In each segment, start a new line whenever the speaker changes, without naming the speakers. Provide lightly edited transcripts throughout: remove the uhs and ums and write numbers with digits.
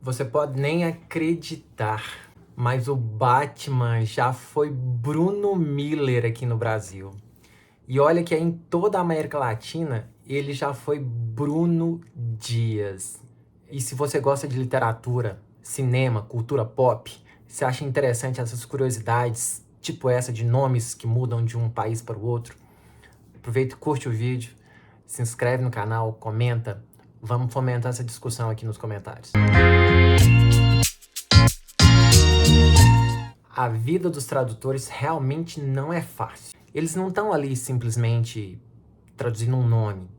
Você pode nem acreditar, mas o Batman já foi Bruno Miller aqui no Brasil. E olha que em toda a América Latina, ele já foi Bruno Dias. E se você gosta de literatura, cinema, cultura pop, se acha interessante essas curiosidades, tipo essa de nomes que mudam de um país para o outro, aproveita e curte o vídeo, se inscreve no canal, comenta. Vamos fomentar essa discussão aqui nos comentários. A vida dos tradutores realmente não é fácil. Eles não estão ali simplesmente traduzindo um nome.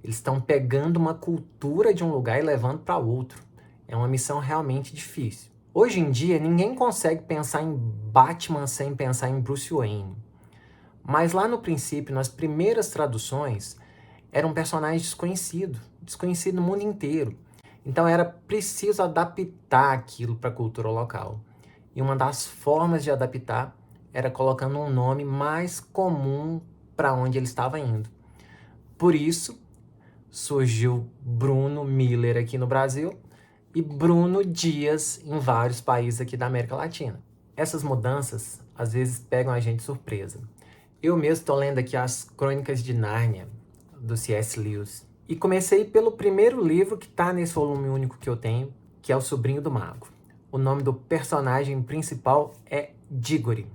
Eles estão pegando uma cultura de um lugar e levando para outro. É uma missão realmente difícil. Hoje em dia, ninguém consegue pensar em Batman sem pensar em Bruce Wayne. Mas lá no princípio, nas primeiras traduções, era um personagem desconhecido no mundo inteiro. Então era preciso adaptar aquilo para a cultura local. E uma das formas de adaptar era colocando um nome mais comum para onde ele estava indo. Por isso, surgiu Bruno Miller aqui no Brasil e Bruno Dias em vários países aqui da América Latina. Essas mudanças, às vezes, pegam a gente de surpresa. Eu mesmo estou lendo aqui as Crônicas de Nárnia, do C.S. Lewis. E comecei pelo primeiro livro que está nesse volume único que eu tenho, que é O Sobrinho do Mago. O nome do personagem principal é Diggory.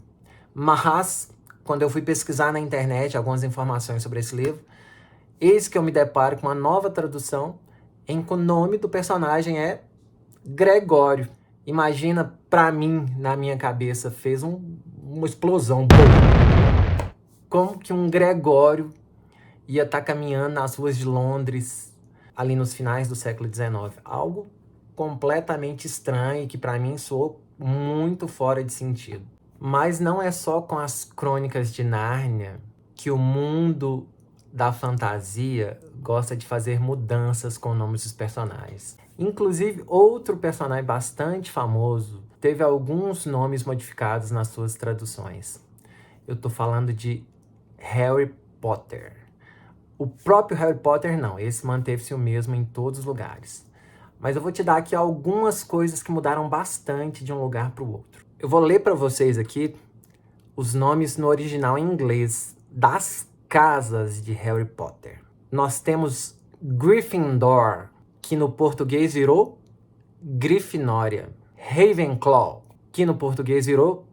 Mas, quando eu fui pesquisar na internet algumas informações sobre esse livro, eis que eu me deparo com uma nova tradução em que o nome do personagem é Gregório. Imagina, pra mim, na minha cabeça, fez uma explosão. Como que um Gregório ia estar caminhando nas ruas de Londres, ali nos finais do século XIX? Algo completamente estranho e que para mim soou muito fora de sentido. Mas não é só com as Crônicas de Nárnia que o mundo da fantasia gosta de fazer mudanças com nomes dos personagens. Inclusive, outro personagem bastante famoso teve alguns nomes modificados nas suas traduções. Eu tô falando de Harry Potter. O próprio Harry Potter não, esse manteve-se o mesmo em todos os lugares. Mas eu vou te dar aqui algumas coisas que mudaram bastante de um lugar para o outro. Eu vou ler para vocês aqui os nomes no original em inglês das casas de Harry Potter. Nós temos Gryffindor, que no português virou Grifinória. Ravenclaw, que no português virou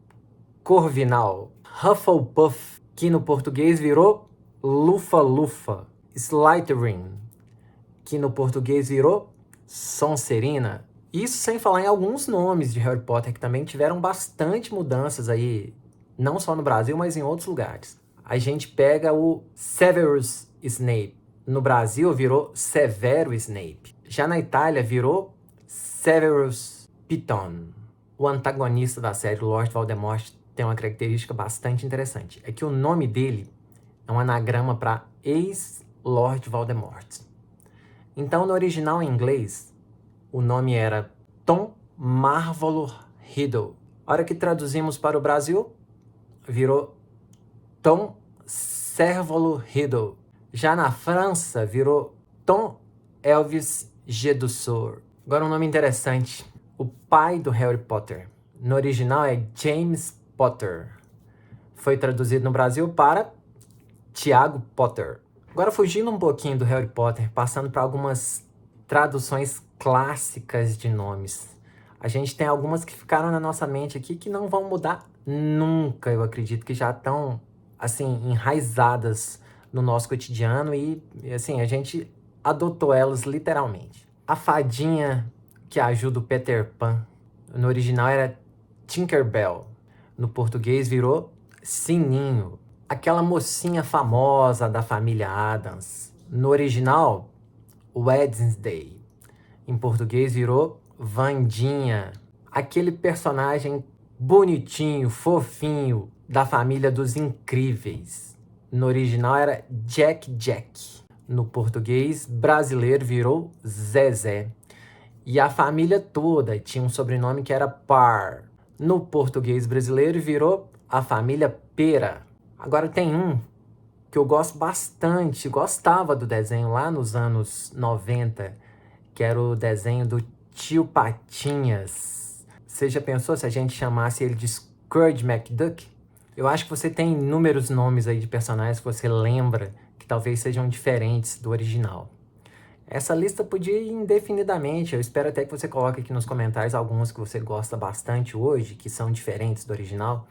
Corvinal. Hufflepuff, que no português virou Lufa-Lufa. Slytherin, que no português virou Sonserina. Isso sem falar em alguns nomes de Harry Potter que também tiveram bastante mudanças aí, não só no Brasil, mas em outros lugares. A gente pega o Severus Snape. No Brasil virou Severo Snape. Já na Itália virou Severus Piton. O antagonista da série, Lord Voldemort, tem uma característica bastante interessante. É que o nome dele é um anagrama para ex-Lord Voldemort. Então, no original em inglês, o nome era Tom Marvolo Riddle. A hora que traduzimos para o Brasil, virou Tom Servolo Riddle. Já na França, virou Tom Elvis Gedussor. Agora um nome interessante. O pai do Harry Potter. No original é James Potter. Foi traduzido no Brasil para Tiago Potter. Agora, fugindo um pouquinho do Harry Potter, passando para algumas traduções clássicas de nomes. A gente tem algumas que ficaram na nossa mente aqui que não vão mudar nunca, eu acredito, que já estão, assim, enraizadas no nosso cotidiano e, assim, a gente adotou elas literalmente. A fadinha que ajuda o Peter Pan, no original era Tinkerbell. No português virou Sininho. Aquela mocinha famosa da família Addams. No original, Wednesday. Em português virou Vandinha. Aquele personagem bonitinho, fofinho, da família dos Incríveis. No original era Jack. No português brasileiro virou Zezé. E a família toda tinha um sobrenome que era Parr. No português brasileiro virou a família Pera. Agora tem um que eu gosto bastante, gostava do desenho lá nos anos 90, que era o desenho do Tio Patinhas. Você já pensou se a gente chamasse ele de Scrooge McDuck? Eu acho que você tem inúmeros nomes aí de personagens que você lembra que talvez sejam diferentes do original. Essa lista podia ir indefinidamente. Eu espero até que você coloque aqui nos comentários alguns que você gosta bastante hoje, que são diferentes do original.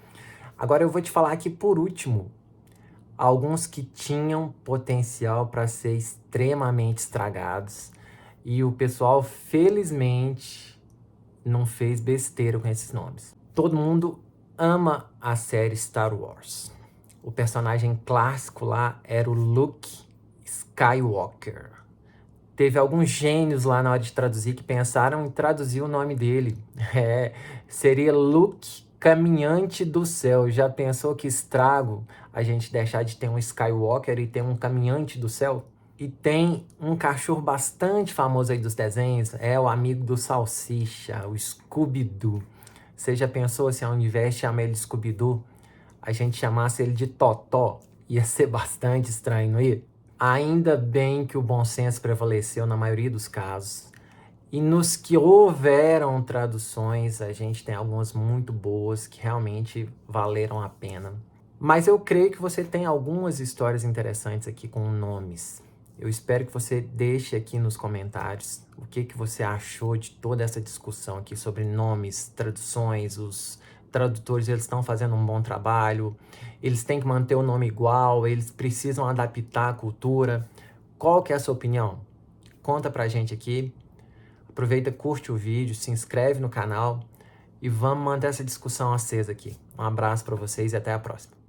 Agora eu vou te falar aqui por último, alguns que tinham potencial para ser extremamente estragados. E o pessoal, felizmente, não fez besteira com esses nomes. Todo mundo ama a série Star Wars. O personagem clássico lá era o Luke Skywalker. Teve alguns gênios lá na hora de traduzir que pensaram em traduzir o nome dele. Seria Luke Caminhante do Céu. Já pensou que estrago a gente deixar de ter um Skywalker e ter um Caminhante do Céu? E tem um cachorro bastante famoso aí dos desenhos, é o amigo do Salsicha, o Scooby-Doo. Você já pensou se ao invés de chamar ele de Scooby-Doo, a gente chamasse ele de Totó? Ia ser bastante estranho, não ia? Ainda bem que o bom senso prevaleceu na maioria dos casos. E nos que houveram traduções, a gente tem algumas muito boas que realmente valeram a pena. Mas eu creio que você tem algumas histórias interessantes aqui com nomes. Eu espero que você deixe aqui nos comentários o que você achou de toda essa discussão aqui sobre nomes, traduções. Os tradutores, eles estão fazendo um bom trabalho, eles têm que manter o nome igual, eles precisam adaptar a cultura. Qual que é a sua opinião? Conta pra gente aqui. Aproveita, curte o vídeo, se inscreve no canal e vamos manter essa discussão acesa aqui. Um abraço para vocês e até a próxima.